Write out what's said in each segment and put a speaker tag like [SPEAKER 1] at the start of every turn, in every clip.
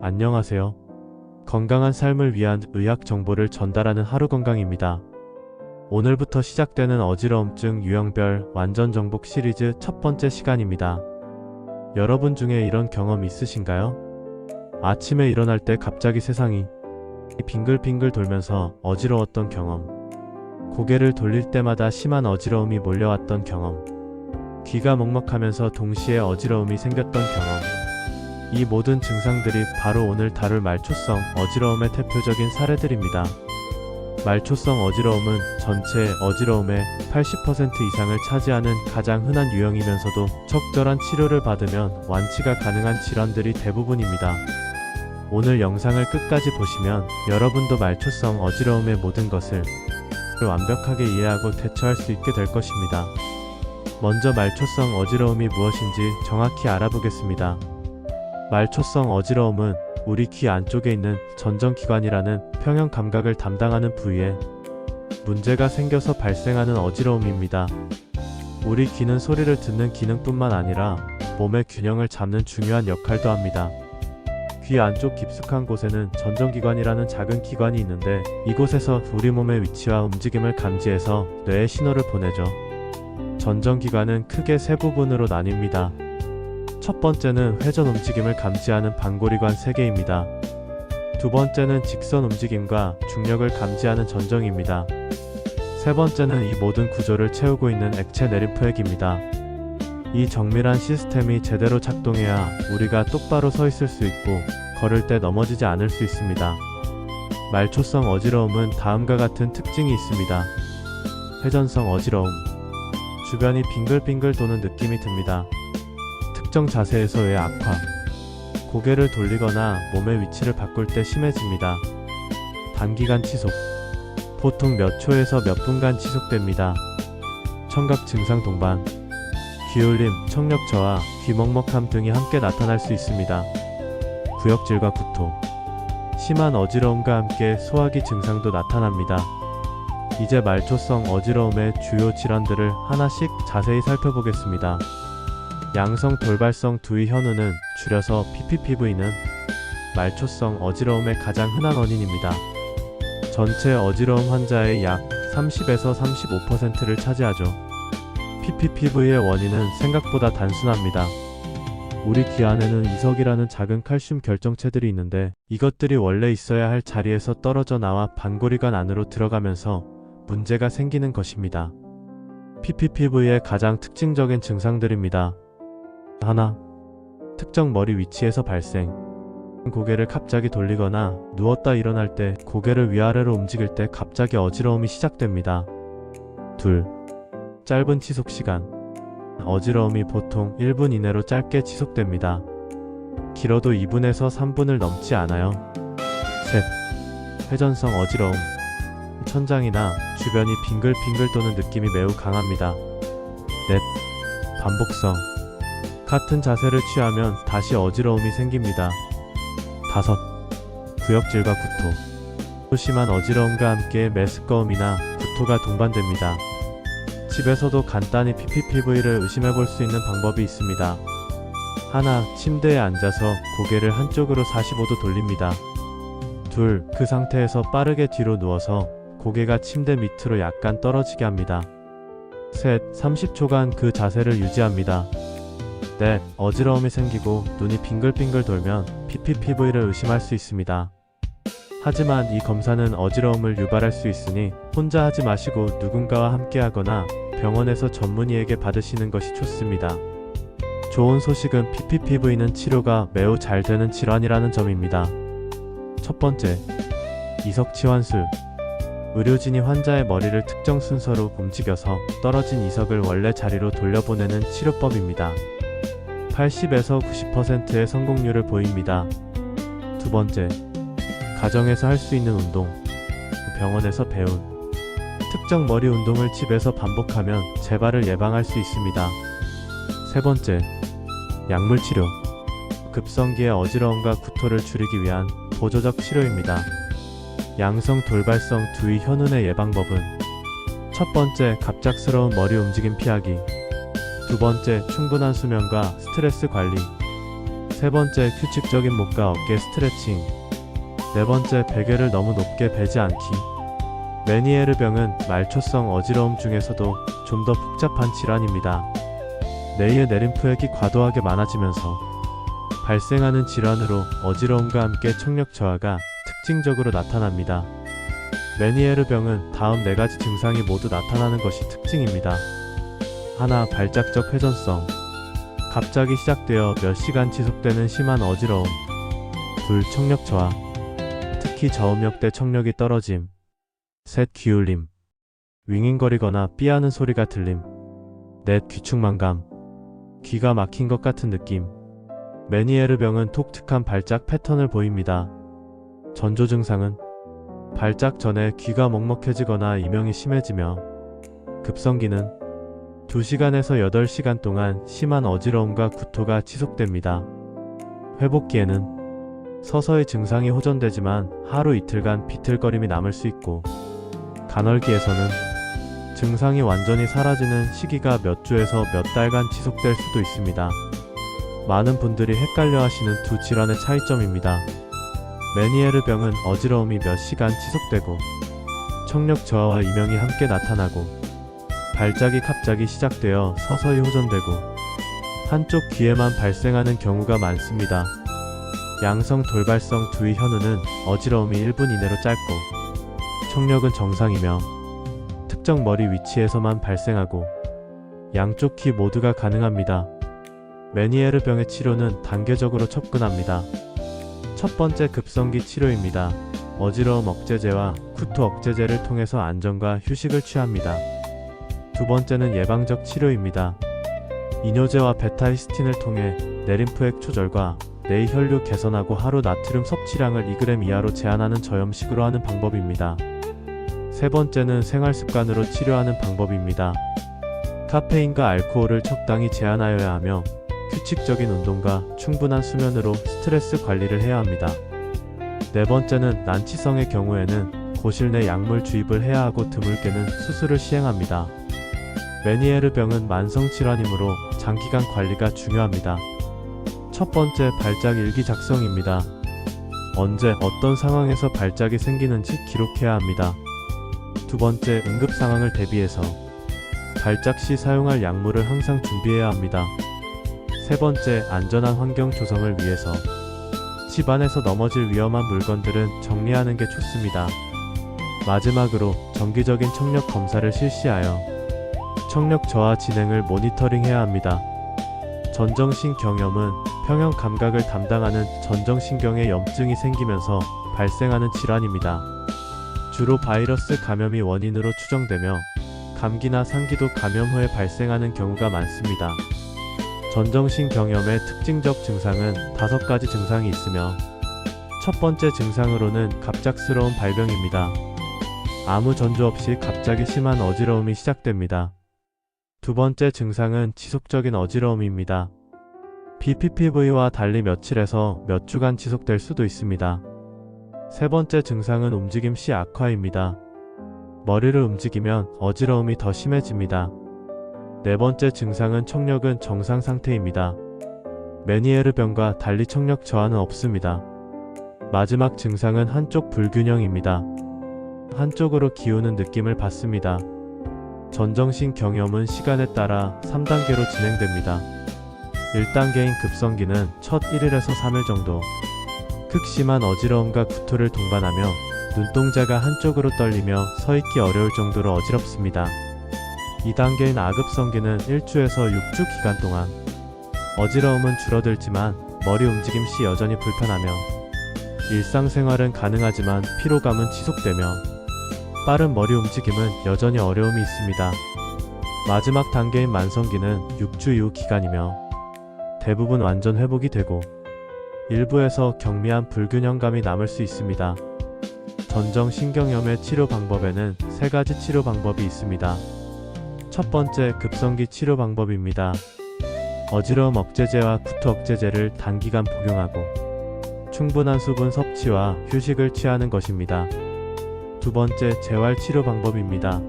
[SPEAKER 1] 안녕하세요. 건강한 삶을 위한 의학 정보를 전달하는 하루건강입니다. 오늘부터 시작되는 어지러움증 유형별 완전 정복 시리즈 첫 번째 시간입니다. 여러분 중에 이런 경험 있으신가요? 아침에 일어날 때 갑자기 세상이 빙글빙글 돌면서 어지러웠던 경험. 고개를 돌릴 때마다 심한 어지러움이 몰려왔던 경험. 귀가 먹먹하면서 동시에 어지러움이 생겼던 경험. 이 모든 증상들이 바로 오늘 다룰 말초성 어지러움의 대표적인 사례들입니다. 말초성 어지러움은 전체 어지러움의 80% 이상을 차지하는 가장 흔한 유형이면서도 적절한 치료를 받으면 완치가 가능한 질환들이 대부분입니다. 오늘 영상을 끝까지 보시면 여러분도 말초성 어지러움의 모든 것을 완벽하게 이해하고 대처할 수 있게 될 것입니다. 먼저 말초성 어지러움이 무엇인지 정확히 알아보겠습니다. 말초성 어지러움은 우리 귀 안쪽에 있는 전정기관이라는 평형 감각을 담당하는 부위에 문제가 생겨서 발생하는 어지러움입니다. 우리 귀는 소리를 듣는 기능뿐만 아니라 몸의 균형을 잡는 중요한 역할도 합니다. 귀 안쪽 깊숙한 곳에는 전정기관이라는 작은 기관이 있는데 이곳에서 우리 몸의 위치와 움직임을 감지해서 뇌에 신호를 보내죠. 전정기관은 크게 세 부분으로 나뉩니다. 첫 번째는 회전 움직임을 감지하는 반고리관 3개입니다. 두 번째는 직선 움직임과 중력을 감지하는 전정입니다. 세 번째는 이 모든 구조를 채우고 있는 액체 내림프액입니다. 이 정밀한 시스템이 제대로 작동해야 우리가 똑바로 서 있을 수 있고 걸을 때 넘어지지 않을 수 있습니다. 말초성 어지러움은 다음과 같은 특징이 있습니다. 회전성 어지러움. 주변이 빙글빙글 도는 느낌이 듭니다. 특정 자세에서의 악화. 고개를 돌리거나 몸의 위치를 바꿀 때 심해집니다. 단기간 지속. 보통 몇 초에서 몇 분간 지속됩니다. 청각 증상 동반. 귀울림, 청력 저하, 귀먹먹함 등이 함께 나타날 수 있습니다. 구역질과 구토. 심한 어지러움과 함께 소화기 증상도 나타납니다. 이제 말초성 어지러움의 주요 질환들을 하나씩 자세히 살펴보겠습니다. 양성 돌발성 두위 현우는 줄여서 PPPV는 말초성 어지러움의 가장 흔한 원인입니다. 전체 어지러움 환자의 약 30에서 35%를 차지하죠. PPPV의 원인은 생각보다 단순합니다. 우리 귀 안에는 이석이라는 작은 칼슘 결정체들이 있는데 이것들이 원래 있어야 할 자리에서 떨어져 나와 반고리관 안으로 들어가면서 문제가 생기는 것입니다. PPPV의 가장 특징적인 증상들입니다. 하나, 특정 머리 위치에서 발생. 고개를 갑자기 돌리거나 누웠다 일어날 때 고개를 위아래로 움직일 때 갑자기 어지러움이 시작됩니다. 둘, 짧은 지속 시간. 어지러움이 보통 1분 이내로 짧게 지속됩니다. 길어도 2분에서 3분을 넘지 않아요. 셋, 회전성 어지러움. 천장이나 주변이 빙글빙글 도는 느낌이 매우 강합니다. 넷, 반복성. 같은 자세를 취하면 다시 어지러움이 생깁니다. 다섯, 구역질과 구토. 심한 어지러움과 함께 메스꺼움이나 구토가 동반됩니다. 집에서도 간단히 PPPV를 의심해볼 수 있는 방법이 있습니다. 하나, 침대에 앉아서 고개를 한쪽으로 45도 돌립니다. 둘, 그 상태에서 빠르게 뒤로 누워서 고개가 침대 밑으로 약간 떨어지게 합니다. 셋, 30초간 그 자세를 유지합니다. 넷, 어지러움이 생기고 눈이 빙글빙글 돌면 PPPV를 의심할 수 있습니다. 하지만 이 검사는 어지러움을 유발할 수 있으니 혼자 하지 마시고 누군가와 함께 하거나 병원에서 전문의에게 받으시는 것이 좋습니다. 좋은 소식은 PPPV는 치료가 매우 잘 되는 질환이라는 점입니다. 첫 번째, 이석치환술. 의료진이 환자의 머리를 특정 순서로 움직여서 떨어진 이석을 원래 자리로 돌려보내는 치료법입니다. 80에서 90%의 성공률을 보입니다. 두 번째, 가정에서 할 수 있는 운동. 병원에서 배운 특정 머리 운동을 집에서 반복하면 재발을 예방할 수 있습니다. 세 번째, 약물치료. 급성기의 어지러움과 구토를 줄이기 위한 보조적 치료입니다. 양성 돌발성 두위 현운의 예방법은 첫 번째, 갑작스러운 머리 움직임 피하기. 두 번째, 충분한 수면과 스트레스 관리. 세 번째, 규칙적인 목과 어깨 스트레칭. 네 번째, 베개를 너무 높게 베지 않기. 메니에르병은 말초성 어지러움 중에서도 좀 더 복잡한 질환입니다. 뇌의 내림프액이 과도하게 많아지면서 발생하는 질환으로 어지러움과 함께 청력 저하가 특징적으로 나타납니다. 메니에르병은 다음 4가지 증상이 모두 나타나는 것이 특징입니다. 하나, 발작적 회전성. 갑자기 시작되어 몇 시간 지속되는 심한 어지러움. 둘, 청력 저하. 특히 저음역 때 청력이 떨어짐. 셋, 귀울림. 윙윙거리거나 삐하는 소리가 들림. 넷, 귀축만감. 귀가 막힌 것 같은 느낌. 메니에르병은 독특한 발작 패턴을 보입니다. 전조 증상은 발작 전에 귀가 먹먹해지거나 이명이 심해지며, 급성기는 2시간에서 8시간 동안 심한 어지러움과 구토가 지속됩니다. 회복기에는 서서히 증상이 호전되지만 하루 이틀간 비틀거림이 남을 수 있고, 간헐기에서는 증상이 완전히 사라지는 시기가 몇 주에서 몇 달간 지속될 수도 있습니다. 많은 분들이 헷갈려 하시는 두 질환의 차이점입니다. 메니에르병은 어지러움이 몇 시간 지속되고 청력 저하와 이명이 함께 나타나고, 발작이 갑자기 시작되어 서서히 호전되고 한쪽 귀에만 발생하는 경우가 많습니다. 양성 돌발성 두위 현우는 어지러움이 1분 이내로 짧고 청력은 정상이며 특정 머리 위치에서만 발생하고 양쪽 귀 모두가 가능합니다. 메니에르병의 치료는 단계적으로 접근합니다. 첫 번째, 급성기 치료입니다. 어지러움 억제제와 구토 억제제를 통해서 안정과 휴식을 취합니다. 두 번째는 예방적 치료입니다. 이뇨제와 베타히스틴을 통해 내림프액 조절과 뇌 혈류 개선하고 하루 나트륨 섭취량을 2g 이하로 제한하는 저염식으로 하는 방법입니다. 세 번째는 생활습관으로 치료하는 방법입니다. 카페인과 알코올을 적당히 제한하여야 하며 규칙적인 운동과 충분한 수면으로 스트레스 관리를 해야 합니다. 네 번째는 난치성의 경우에는 고실 내 약물 주입을 해야 하고 드물게는 수술을 시행합니다. 메니에르병은 만성 질환이므로 장기간 관리가 중요합니다. 첫 번째, 발작 일기 작성입니다. 언제 어떤 상황에서 발작이 생기는지 기록해야 합니다. 두 번째, 응급 상황을 대비해서 발작 시 사용할 약물을 항상 준비해야 합니다. 세 번째, 안전한 환경 조성을 위해서 집안에서 넘어질 위험한 물건들은 정리하는 게 좋습니다. 마지막으로 정기적인 청력 검사를 실시하여 청력 저하 진행을 모니터링해야 합니다. 전정신경염은 평형 감각을 담당하는 전정신경에 염증이 생기면서 발생하는 질환입니다. 주로 바이러스 감염이 원인으로 추정되며 감기나 상기도 감염 후에 발생하는 경우가 많습니다. 전정신경염의 특징적 증상은 5가지 증상이 있으며, 첫 번째 증상으로는 갑작스러운 발병입니다. 아무 전조 없이 갑자기 심한 어지러움이 시작됩니다. 두 번째 증상은 지속적인 어지러움입니다. BPPV와 달리 며칠에서 몇 주간 지속될 수도 있습니다. 세 번째 증상은 움직임 시 악화입니다. 머리를 움직이면 어지러움이 더 심해집니다. 네 번째 증상은 청력은 정상 상태입니다. 메니에르병과 달리 청력 저하는 없습니다. 마지막 증상은 한쪽 불균형입니다. 한쪽으로 기우는 느낌을 받습니다. 전정신경염은 시간에 따라 3단계로 진행됩니다. 1단계인 급성기는 첫 1일에서 3일 정도 극심한 어지러움과 구토를 동반하며 눈동자가 한쪽으로 떨리며 서있기 어려울 정도로 어지럽습니다. 2단계인 아급성기는 1주에서 6주 기간 동안 어지러움은 줄어들지만 머리 움직임 시 여전히 불편하며 일상생활은 가능하지만 피로감은 지속되며 빠른 머리 움직임은 여전히 어려움이 있습니다. 마지막 단계인 만성기는 6주 이후 기간이며 대부분 완전 회복이 되고 일부에서 경미한 불균형감이 남을 수 있습니다. 전정신경염의 치료 방법에는 3가지 치료 방법이 있습니다. 첫 번째, 급성기 치료 방법입니다. 어지러움 억제제와 구토 억제제를 단기간 복용하고 충분한 수분 섭취와 휴식을 취하는 것입니다. 두 번째, 재활 치료 방법입니다.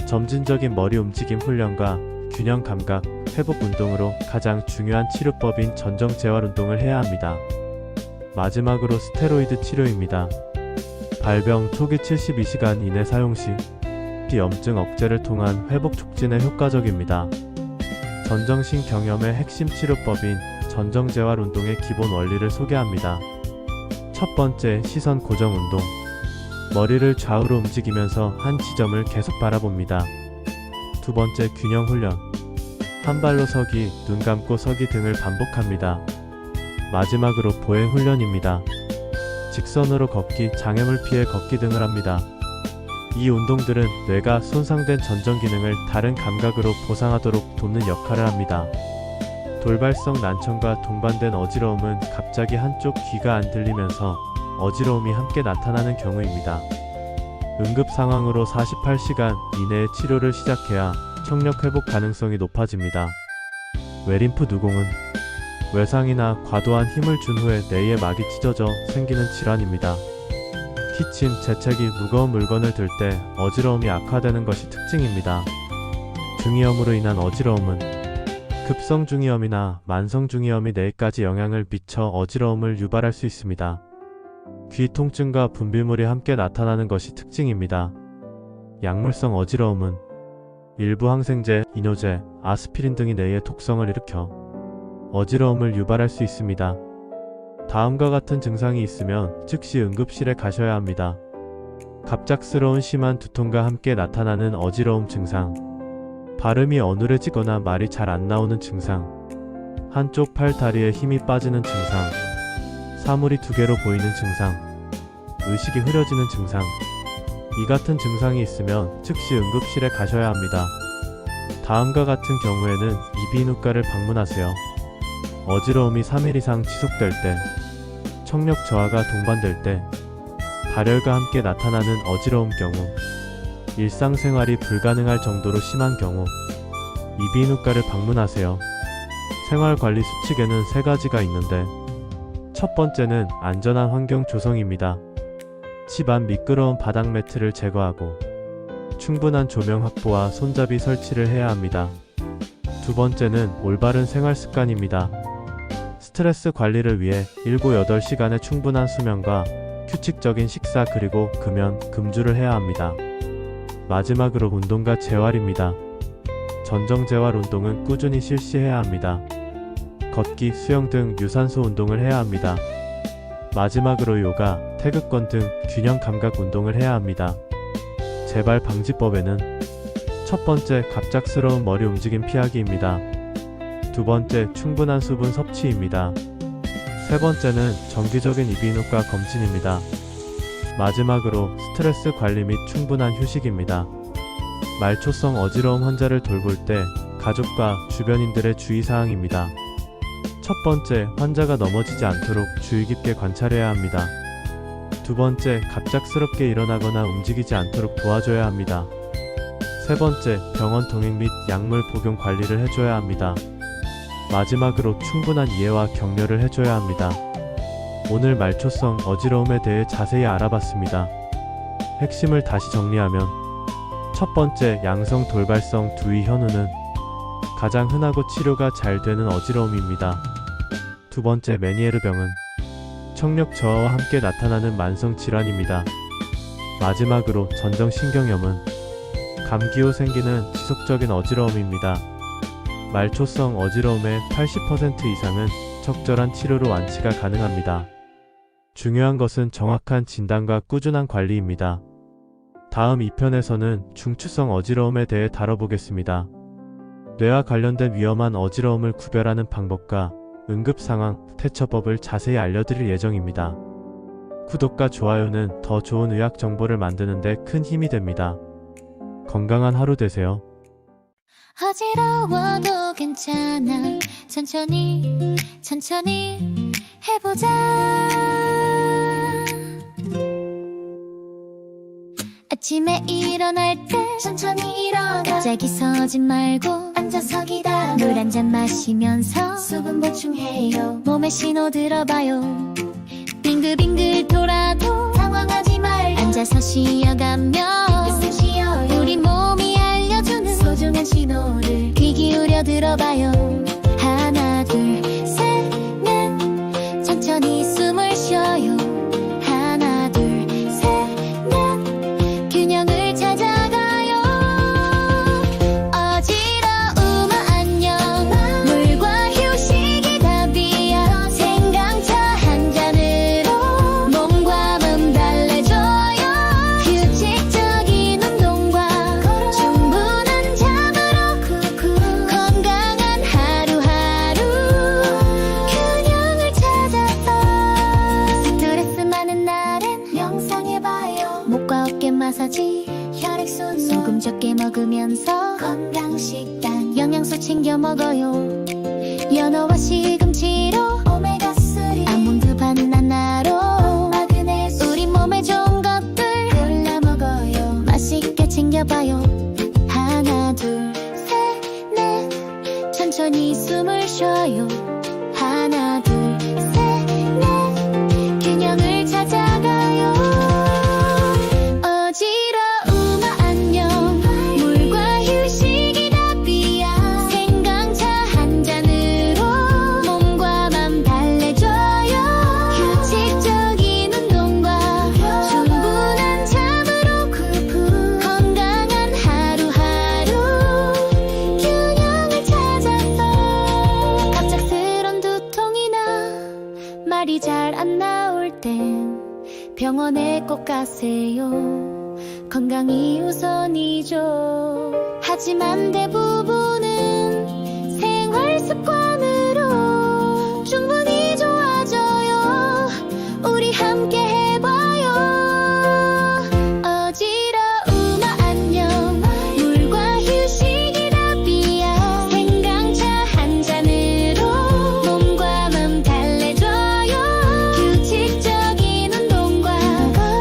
[SPEAKER 1] 점진적인 머리 움직임 훈련과 균형 감각, 회복 운동으로 가장 중요한 치료법인 전정 재활 운동을 해야 합니다. 마지막으로 스테로이드 치료입니다. 발병 초기 72시간 이내 사용 시 염증 억제를 통한 회복 촉진에 효과적입니다. 전정신 경염의 핵심 치료법인 전정 재활 운동의 기본 원리를 소개합니다. 첫 번째, 시선 고정 운동. 머리를 좌우로 움직이면서 한 지점을 계속 바라봅니다. 두 번째, 균형 훈련. 한 발로 서기, 눈 감고 서기 등을 반복합니다. 마지막으로 보행 훈련입니다. 직선으로 걷기, 장애물 피해 걷기 등을 합니다. 이 운동들은 뇌가 손상된 전정 기능을 다른 감각으로 보상하도록 돕는 역할을 합니다. 돌발성 난청과 동반된 어지러움은 갑자기 한쪽 귀가 안 들리면서 어지러움이 함께 나타나는 경우입니다. 응급 상황으로 48시간 이내에 치료를 시작해야 청력 회복 가능성이 높아집니다. 외림프 누공은 외상이나 과도한 힘을 준 후에 뇌의 막이 찢어져 생기는 질환입니다. 기침, 재채기, 무거운 물건을 들 때 어지러움이 악화되는 것이 특징입니다. 중이염으로 인한 어지러움은 급성 중이염이나 만성 중이염이 뇌에까지 영향을 미쳐 어지러움을 유발할 수 있습니다. 귀 통증과 분비물이 함께 나타나는 것이 특징입니다. 약물성 어지러움은 일부 항생제, 이뇨제, 아스피린 등이 뇌의 독성을 일으켜 어지러움을 유발할 수 있습니다. 다음과 같은 증상이 있으면 즉시 응급실에 가셔야 합니다. 갑작스러운 심한 두통과 함께 나타나는 어지러움 증상, 발음이 어눌해지거나 말이 잘 안 나오는 증상, 한쪽 팔 다리에 힘이 빠지는 증상, 사물이 두 개로 보이는 증상, 의식이 흐려지는 증상. 이 같은 증상이 있으면 즉시 응급실에 가셔야 합니다. 다음과 같은 경우에는 이비인후과를 방문하세요. 어지러움이 3일 이상 지속될 때, 청력 저하가 동반될 때, 발열과 함께 나타나는 어지러움 경우, 일상생활이 불가능할 정도로 심한 경우, 이비인후과를 방문하세요. 생활관리 수칙에는 3가지가 있는데, 첫 번째는 안전한 환경 조성입니다. 집 안 미끄러운 바닥 매트를 제거하고, 충분한 조명 확보와 손잡이 설치를 해야 합니다. 두 번째는 올바른 생활 습관입니다. 스트레스 관리를 위해 7-8시간의 충분한 수면과 규칙적인 식사 그리고 금연, 금주를 해야 합니다. 마지막으로 운동과 재활입니다. 전정 재활 운동은 꾸준히 실시해야 합니다. 걷기, 수영 등 유산소 운동을 해야 합니다. 마지막으로 요가, 태극권 등 균형 감각 운동을 해야 합니다. 재발 방지법에는 첫 번째, 갑작스러운 머리 움직임 피하기입니다. 두 번째, 충분한 수분 섭취입니다. 세 번째는 정기적인 이비인후과 검진입니다. 마지막으로 스트레스 관리 및 충분한 휴식입니다. 말초성 어지러움 환자를 돌볼 때 가족과 주변인들의 주의사항입니다. 첫 번째, 환자가 넘어지지 않도록 주의 깊게 관찰해야 합니다. 두 번째, 갑작스럽게 일어나거나 움직이지 않도록 도와줘야 합니다. 세 번째, 병원 동행 및 약물 복용 관리를 해줘야 합니다. 마지막으로 충분한 이해와 격려를 해줘야 합니다. 오늘 말초성 어지러움에 대해 자세히 알아봤습니다. 핵심을 다시 정리하면 첫 번째, 양성 돌발성 두위 현우는 가장 흔하고 치료가 잘 되는 어지러움입니다. 두 번째, 메니에르 병은 청력 저하와 함께 나타나는 만성 질환입니다. 마지막으로 전정신경염은 감기 후 생기는 지속적인 어지러움입니다. 말초성 어지러움의 80% 이상은 적절한 치료로 완치가 가능합니다. 중요한 것은 정확한 진단과 꾸준한 관리입니다. 다음 2편에서는 중추성 어지러움에 대해 다뤄보겠습니다. 뇌와 관련된 위험한 어지러움을 구별하는 방법과 응급상황, 대처법을 자세히 알려드릴 예정입니다. 구독과 좋아요는 더 좋은 의학 정보를 만드는 데 큰 힘이 됩니다. 건강한 하루 되세요.
[SPEAKER 2] 어지러워도 괜찮아. 천천히 천천히 해보자. 아침에 일어날 때 천천히 일어나. 갑자기 서지 말고 앉아서 기다려. 물 한 잔 마시면서 수분 보충해요. 몸에 신호 들어봐요. 빙글빙글 돌아도 당황하지 말고 앉아서 쉬어가며 우리 몸이 알려주는 소중 소중한 신호를 귀 기울여 들어봐요. 하나 둘 셋 넷 천천히 숨을 쉬어요. 하나 둘 셋 넷 균형을 찾아가요. 어지러움 안녕 물과 휴식이 답이야. 생강차 한 잔으로 몸과 마음 달래줘요. 규칙적인 운동과 충분한 잠으로 건강한 하루하루 균형을 찾아서 스트레스 많은 날엔 명상해봐요. 목과 어깨 마사지 혈액순환 소금 적게 먹으면서 건강식단 영양소 챙겨 먹어요. 연어와 시금치로 오메가3 아몬드 바나나로 마그네슘 우리 몸에 좋은 것들 골라 먹어요. 맛있게 챙겨봐요. 하나 둘 셋 넷 천천히 숨을 쉬어요. 하나 둘 셋 넷 균형을 찾아가요. 어지러움 안녕 물과 휴식이 답이야. 생강차 한 잔으로 몸과 맘 달래줘요. 규칙적인 운동과 충분한 잠으로 건강한 하루하루 균형을 찾아서 갑작스런 두통이나 말이 잘 안 나올 땐 병원에 꼭 가세요. 건강이 우선이죠. 하지만 대부분은 생활 습관으로 충분히 좋아져요. 우리 함께 해봐요. 어지러움 안녕 물과 휴식이 답이야. 생강차 한 잔으로 몸과 마음 달래줘요. 규칙적인 운동과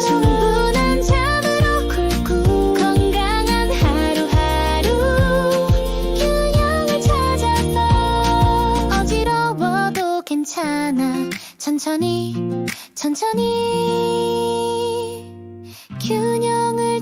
[SPEAKER 2] 충분한 잠으로 건강한 하루하루 균형을 찾아서 어지러워도 괜찮아. 천천히 균형을